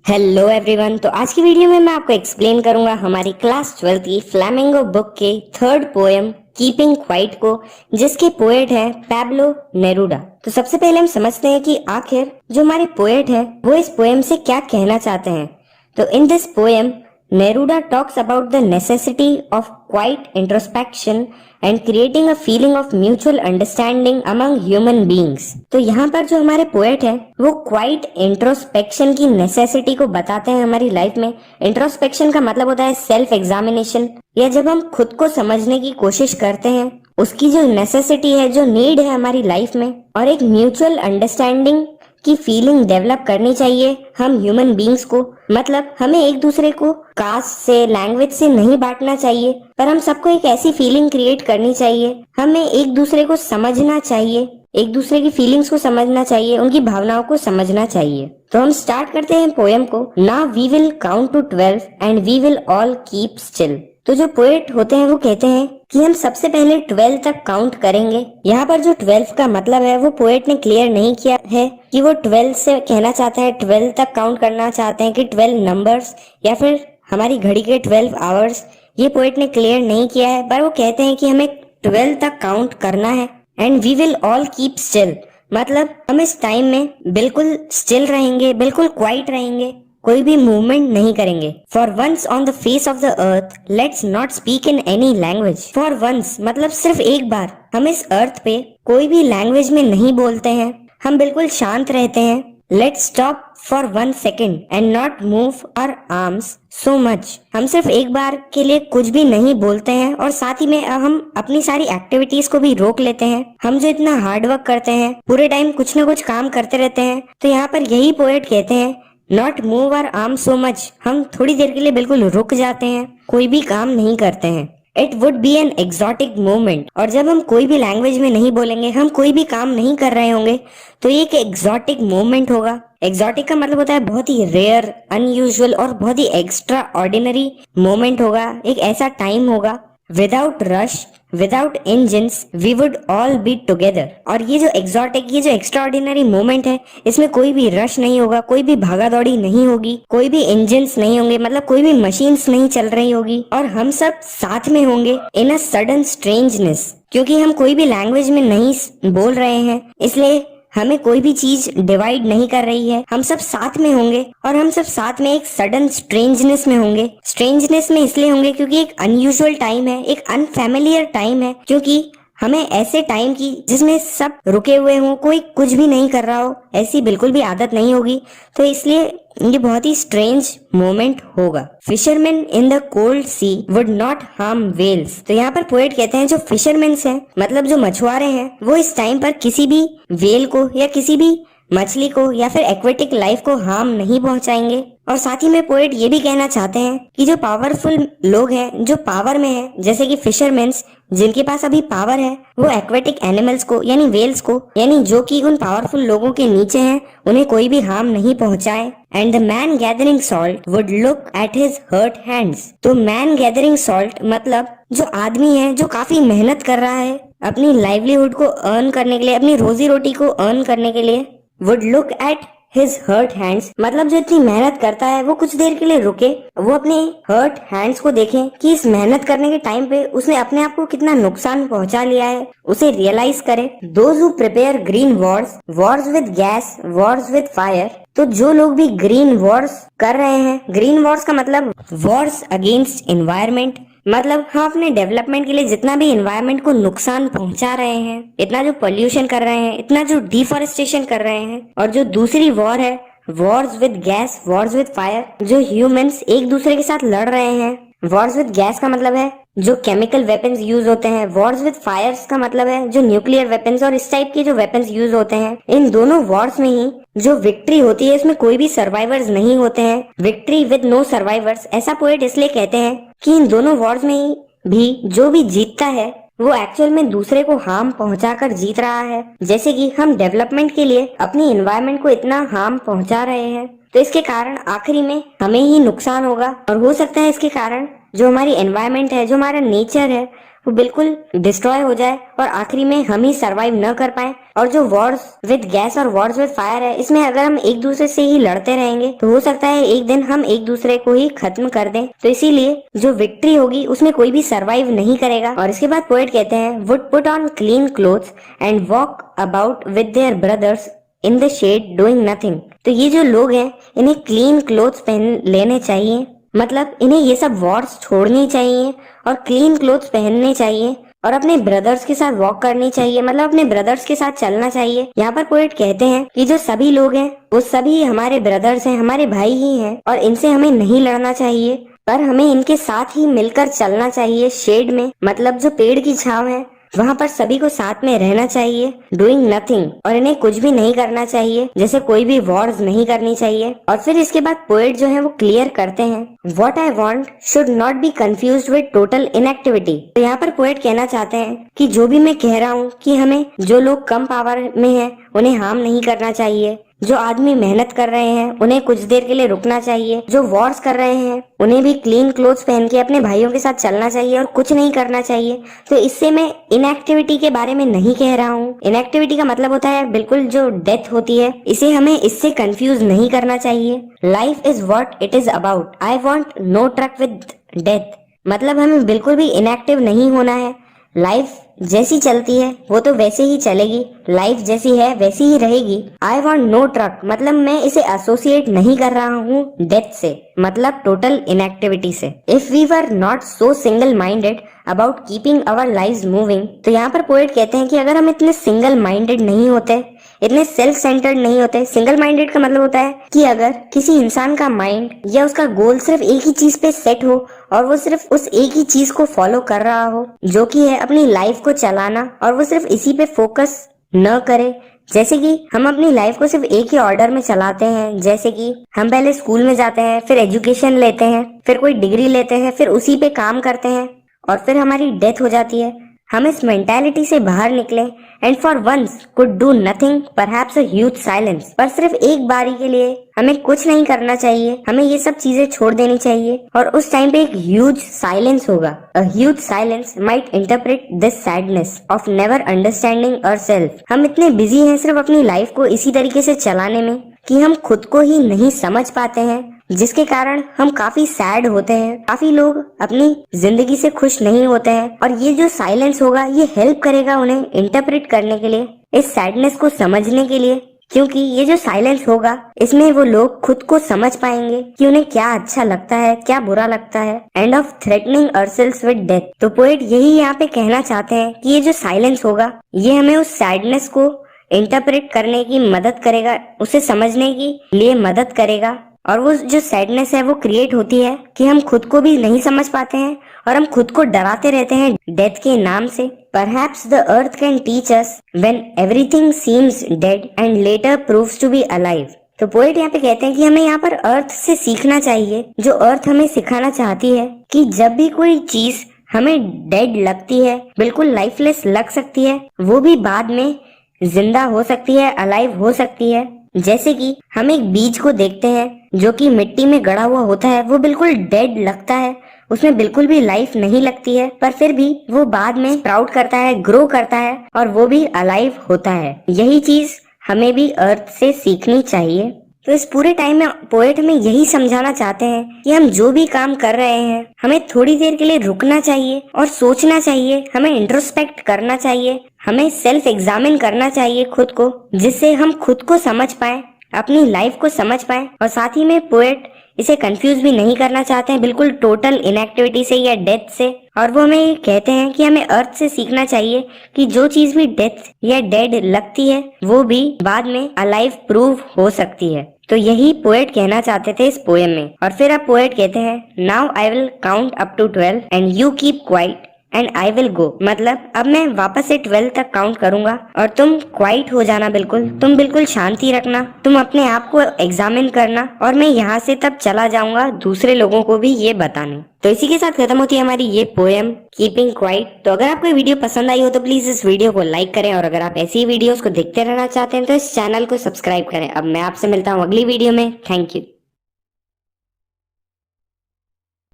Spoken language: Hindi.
Hello everyone. तो आज की वीडियो में मैं आपको एक्सप्लेन करूंगा हमारी क्लास 12 की फ्लैमिंगो बुक के थर्ड पोएम कीपिंग क्वाइट को, जिसके पोएट है पैब्लो नेरूडा। तो सबसे पहले हम समझते हैं कि आखिर जो हमारे पोएट है वो इस पोएम से क्या कहना चाहते हैं। तो in this poem Neruda talks about the necessity of quiet introspection and creating a feeling of mutual understanding among human beings। तो यहाँ पर जो हमारे पोएट है वो क्वाइट इंट्रोस्पेक्शन की नेसेसिटी को बताते हैं हमारी लाइफ में। इंट्रोस्पेक्शन का मतलब होता है सेल्फ एग्जामिनेशन, या जब हम खुद को समझने की कोशिश करते हैं, उसकी जो नेसेसिटी है, जो नीड है हमारी लाइफ में, और एक म्यूचुअल अंडरस्टैंडिंग की फीलिंग डेवलप करनी चाहिए हम ह्यूमन बींग्स को। मतलब हमें एक दूसरे को कास्ट से, लैंग्वेज से नहीं बांटना चाहिए, पर हम सबको एक ऐसी फीलिंग क्रिएट करनी चाहिए। हमें एक दूसरे को समझना चाहिए, एक दूसरे की फीलिंग्स को समझना चाहिए, उनकी भावनाओं को समझना चाहिए। तो हम स्टार्ट करते हैं पोएम को। Now we will count to 12 and we will all keep still. तो जो पोएट होते हैं वो कहते हैं कि हम सबसे पहले 12 तक काउंट करेंगे। यहाँ पर जो 12 का मतलब है वो पोएट ने क्लियर नहीं किया है कि वो 12 से कहना चाहते हैं 12 तक काउंट करना चाहते हैं कि 12 नंबर्स या फिर हमारी घड़ी के 12 आवर्स। ये पोएट ने क्लियर नहीं किया है, पर वो कहते हैं कि हमें 12 तक काउंट करना है। And we will all keep still, मतलब हम इस टाइम में बिल्कुल स्टिल रहेंगे, बिल्कुल क्वाइट रहेंगे, कोई भी मूवमेंट नहीं करेंगे। For once on the face of the earth let's not speak in any language. For once मतलब सिर्फ एक बार हम इस अर्थ पे कोई भी लैंग्वेज में नहीं बोलते हैं, हम बिल्कुल शांत रहते हैं। Let's stop for 1 second and not move our arms so much. हम सिर्फ एक बार के लिए कुछ भी नहीं बोलते हैं, और साथ ही में हम अपनी सारी एक्टिविटीज को भी रोक लेते हैं। हम जो इतना हार्ड वर्क करते हैं, पूरे टाइम कुछ ना कुछ काम करते रहते हैं, तो यहाँ पर यही पोएट कहते हैं not move our arm so much. हम थोड़ी देर के लिए बिल्कुल रुक जाते हैं, कोई भी काम नहीं करते हैं। It would be an exotic moment. और जब हम कोई भी लैंग्वेज में नहीं बोलेंगे, हम कोई भी काम नहीं कर रहे होंगे, तो ये एक एग्जॉटिक मोमेंट होगा। एग्जॉटिक का मतलब होता है बहुत ही रेयर, अनयूजुअल और बहुत ही एक्स्ट्रा ऑर्डिनरी मोमेंट होगा। एक ऐसा टाइम होगा without rush, without engines, we would all be together. और ये जो एग्जॉटिक, ये जो एक्स्ट्रा ऑर्डिनरी मोमेंट है, इसमें कोई भी रश नहीं होगा, कोई भी भागा दौड़ी नहीं होगी, कोई भी इंजन्स नहीं होंगे, मतलब कोई भी मशीन्स नहीं चल रही होगी, और हम सब साथ में होंगे इन अ सडन स्ट्रेंजनेस। क्योंकि हम कोई भी लैंग्वेज में नहीं बोल रहे हैं, इसलिए हमें कोई भी चीज डिवाइड नहीं कर रही है। हम सब साथ में होंगे, और हम सब साथ में एक सडन स्ट्रेंजनेस में होंगे। स्ट्रेंजनेस में इसलिए होंगे क्योंकि एक अनयूजुअल टाइम है, एक अनफैमिलियर टाइम है, क्योंकि हमें ऐसे टाइम की जिसमें सब रुके हुए हों, कोई कुछ भी नहीं कर रहा हो, ऐसी बिल्कुल भी आदत नहीं होगी। तो इसलिए ये बहुत ही स्ट्रेंज मोमेंट होगा। Fisherman in the cold sea would not harm whales. तो यहाँ पर पोएट कहते हैं जो फिशरमैन हैं, मतलब जो मछुआरे हैं, वो इस टाइम पर किसी भी वेल को या किसी भी मछली को या फिर एक्वेटिक लाइफ को हार्म नहीं पहुंचाएंगे। और साथ ही में पोएट ये भी कहना चाहते हैं कि जो पावरफुल लोग हैं, जो पावर में हैं, जैसे कि फिशरमैन्स, जिनके पास अभी पावर है, वो एक्वेटिक एनिमल्स को यानी वेल्स को, यानी जो कि उन पावरफुल लोगों के नीचे हैं, उन्हें कोई भी हार्म नहीं पहुंचाए। And the man gathering salt would look at his hurt hands. तो मैन गैदरिंग सॉल्ट मतलब जो आदमी है जो काफी मेहनत कर रहा है अपनी लाइवलीहुड को अर्न करने के लिए, अपनी रोजी रोटी को अर्न करने के लिए, would look at his hurt hands मतलब जो इतनी मेहनत करता है वो कुछ देर के लिए रुके, वो अपने हर्ट हैंड्स को देखें कि इस मेहनत करने के टाइम पे उसने अपने आप को कितना नुकसान पहुंचा लिया है, उसे रियलाइज करे। Those who prepare green Wars, Wars with gas, Wars with fire. तो जो लोग भी ग्रीन वॉर्स कर रहे हैं, ग्रीन वॉर्स का मतलब वॉर्स अगेंस्ट एनवायरमेंट, मतलब हम अपने डेवलपमेंट के लिए जितना भी एनवायरनमेंट को नुकसान पहुंचा रहे हैं, इतना जो पोल्यूशन कर रहे हैं, इतना जो डिफॉरेस्टेशन कर रहे हैं, और जो दूसरी वॉर है, Wars with gas, Wars with fire, जो ह्यूमंस एक दूसरे के साथ लड़ रहे हैं। वॉर्स विद गैस का मतलब है जो केमिकल वेपन्स यूज होते हैं। वॉर्स विद फायर्स का मतलब है जो न्यूक्लियर वेपन्स और इस टाइप के जो वेपन्स यूज होते हैं। इन दोनों वॉर्स में ही जो विक्ट्री होती है, इसमें कोई भी सर्वाइवर्स नहीं होते हैं। विक्ट्री विद नो सर्वाइवर्स, ऐसा पोएट इसलिए कहते हैं कि इन दोनों वॉर्स में ही भी जो भी जीतता है वो एक्चुअल में दूसरे को हार्म पहुंचाकर जीत रहा है। जैसे कि हम डेवलपमेंट के लिए अपनी एनवायरनमेंट को इतना हार्म पहुंचा रहे हैं, तो इसके कारण आखिरी में हमें ही नुकसान होगा। और हो सकता है इसके कारण जो हमारी एनवायरनमेंट है, जो हमारा नेचर है, वो बिल्कुल डिस्ट्रॉय हो जाए और आखिरी में हम ही सरवाइव न कर पाए। और जो वॉर्स विद गैस और वॉर्स विद फायर है, इसमें अगर हम एक दूसरे से ही लड़ते रहेंगे तो हो सकता है एक दिन हम एक दूसरे को ही खत्म कर दें। तो इसीलिए जो विक्ट्री होगी उसमें कोई भी सरवाइव नहीं करेगा। और इसके बाद पोएट कहते हैं, would put on clean clothes and walk about with their brothers in the shade doing nothing. तो ये जो लोग हैं इन्हें क्लीन क्लोथ्स पहन लेने चाहिए, मतलब इन्हें ये सब वॉर्स छोड़नी चाहिए और क्लीन क्लोथ्स पहनने चाहिए और अपने ब्रदर्स के साथ वॉक करनी चाहिए, मतलब अपने ब्रदर्स के साथ चलना चाहिए। यहाँ पर पोएट कहते हैं कि जो सभी लोग हैं वो सभी हमारे ब्रदर्स हैं, हमारे भाई ही हैं और इनसे हमें नहीं लड़ना चाहिए, पर हमें इनके साथ ही मिलकर चलना चाहिए शेड में, मतलब जो पेड़ की छांव है वहाँ पर सभी को साथ में रहना चाहिए, डूइंग नथिंग, और इन्हें कुछ भी नहीं करना चाहिए, जैसे कोई भी वॉर्स नहीं करनी चाहिए। और फिर इसके बाद पोएट जो है वो क्लियर करते हैं, what I want should not be confused with total inactivity. तो यहाँ पर पोएट कहना चाहते हैं कि जो भी मैं कह रहा हूँ कि हमें जो लोग कम पावर में हैं उन्हें हार्म नहीं करना चाहिए, जो आदमी मेहनत कर रहे हैं उन्हें कुछ देर के लिए रुकना चाहिए, जो वॉर्स कर रहे हैं उन्हें भी क्लीन क्लोथ्स पहन के अपने भाइयों के साथ चलना चाहिए और कुछ नहीं करना चाहिए। तो इससे मैं इनएक्टिविटी के बारे में नहीं कह रहा हूँ। इनएक्टिविटी का मतलब होता है बिल्कुल जो डेथ होती है, इसे हमें इससे कंफ्यूज नहीं करना चाहिए। Life is what it is about, I want no truck with death, मतलब हमें बिल्कुल भी इनएक्टिव नहीं होना है। लाइफ जैसी चलती है वो तो वैसे ही चलेगी, लाइफ जैसी है वैसी ही रहेगी। आई वॉन्ट नो ट्रक, मतलब मैं इसे एसोसिएट नहीं कर रहा हूँ डेथ से, मतलब टोटल इनएक्टिविटी से। If we were not so single minded about keeping our lives moving, तो यहाँ पर पोएट कहते हैं कि अगर हम इतने सिंगल माइंडेड नहीं होते, इतने सेल्फ सेंटर्ड नहीं होते। सिंगल माइंडेड का मतलब होता है कि अगर किसी इंसान का माइंड या उसका गोल सिर्फ एक ही चीज पे सेट हो और वो सिर्फ उस एक ही चीज को फॉलो कर रहा हो, जो कि है अपनी लाइफ को चलाना, और वो सिर्फ इसी पे फोकस न करे। जैसे कि हम अपनी लाइफ को सिर्फ एक ही ऑर्डर में चलाते हैं, जैसे कि हम पहले स्कूल में जाते हैं, फिर एजुकेशन लेते हैं, फिर कोई डिग्री लेते हैं, फिर उसी पे काम करते हैं और फिर हमारी डेथ हो जाती है। हम इस मेंटालिटी से बाहर निकले and for once could do nothing, perhaps a huge silence, पर सिर्फ एक बारी के लिए हमें कुछ नहीं करना चाहिए, हमें ये सब चीजें छोड़ देनी चाहिए और उस टाइम पे एक ह्यूज साइलेंस होगा। A huge silence might interpret this sadness of never understanding ourselves. हम इतने बिजी हैं सिर्फ अपनी लाइफ को इसी तरीके से चलाने में कि हम खुद को ही नहीं समझ पाते हैं, जिसके कारण हम काफी सैड होते हैं। काफी लोग अपनी जिंदगी से खुश नहीं होते हैं और ये जो साइलेंस होगा ये हेल्प करेगा उन्हें इंटरप्रेट करने के लिए, इस सैडनेस को समझने के लिए, क्योंकि ये जो साइलेंस होगा इसमें वो लोग खुद को समझ पाएंगे कि उन्हें क्या अच्छा लगता है, क्या बुरा लगता है। End of threatening ourselves with death. तो पोएट यही यहाँ पे कहना चाहते हैं कि ये जो साइलेंस होगा ये हमें उस सैडनेस को इंटरप्रेट करने की मदद करेगा, उसे समझने की लिए मदद करेगा। और वो जो सैडनेस है वो क्रिएट होती है कि हम खुद को भी नहीं समझ पाते हैं और हम खुद को डराते रहते हैं डेथ के नाम से। Perhaps the earth can teach us when everything seems dead and later proves to be alive। तो पोएट यहाँ पे कहते हैं कि हमें यहाँ पर अर्थ से सीखना चाहिए, जो अर्थ हमें सिखाना चाहती है कि जब भी कोई चीज हमें डेड लगती है, बिल्कुल लाइफलेस लग सकती है, वो भी बाद में जिंदा हो सकती है, अलाइव हो सकती है। जैसे कि हम एक बीज को देखते हैं जो कि मिट्टी में गड़ा हुआ होता है, वो बिल्कुल डेड लगता है, उसमें बिल्कुल भी लाइफ नहीं लगती है, पर फिर भी वो बाद में स्प्राउट करता है, ग्रो करता है और वो भी अलाइव होता है। यही चीज हमें भी अर्थ से सीखनी चाहिए। तो इस पूरे टाइम में पोएट हमें यही समझाना चाहते हैं कि हम जो भी काम कर रहे हैं हमें थोड़ी देर के लिए रुकना चाहिए और सोचना चाहिए, हमें इंट्रोस्पेक्ट करना चाहिए, हमें सेल्फ एग्जामिन करना चाहिए खुद को, जिससे हम खुद को समझ पाए, अपनी लाइफ को समझ पाए। और साथ ही में पोएट इसे कंफ्यूज भी नहीं करना चाहते हैं बिल्कुल टोटल इनएक्टिविटी से या डेथ से। और वो हमें ये कहते हैं कि हमें अर्थ से सीखना चाहिए कि जो चीज भी डेथ या डेड लगती है वो भी बाद में अलाइव प्रूव हो सकती है। तो यही पोएट कहना चाहते थे इस पोएम में। और फिर अब पोएट कहते हैं, now I will count up to 12 and you keep quiet and I will go. मतलब अब मैं वापस से 12 तक काउंट करूंगा और तुम क्वाइट हो जाना, बिल्कुल तुम बिल्कुल शांति रखना, तुम अपने आप को एग्जामिन करना और मैं यहाँ से तब चला जाऊंगा दूसरे लोगों को भी ये बताने। तो इसी के साथ खत्म होती है हमारी ये पोएम कीपिंग क्वाइट। तो अगर आपको वीडियो पसंद आई हो तो प्लीज इस वीडियो को लाइक करें और अगर आप ऐसी वीडियोस को देखते रहना चाहते हैं तो इस चैनल को सब्सक्राइब करें। अब मैं आपसे मिलता हूँ अगली वीडियो में। Thank you.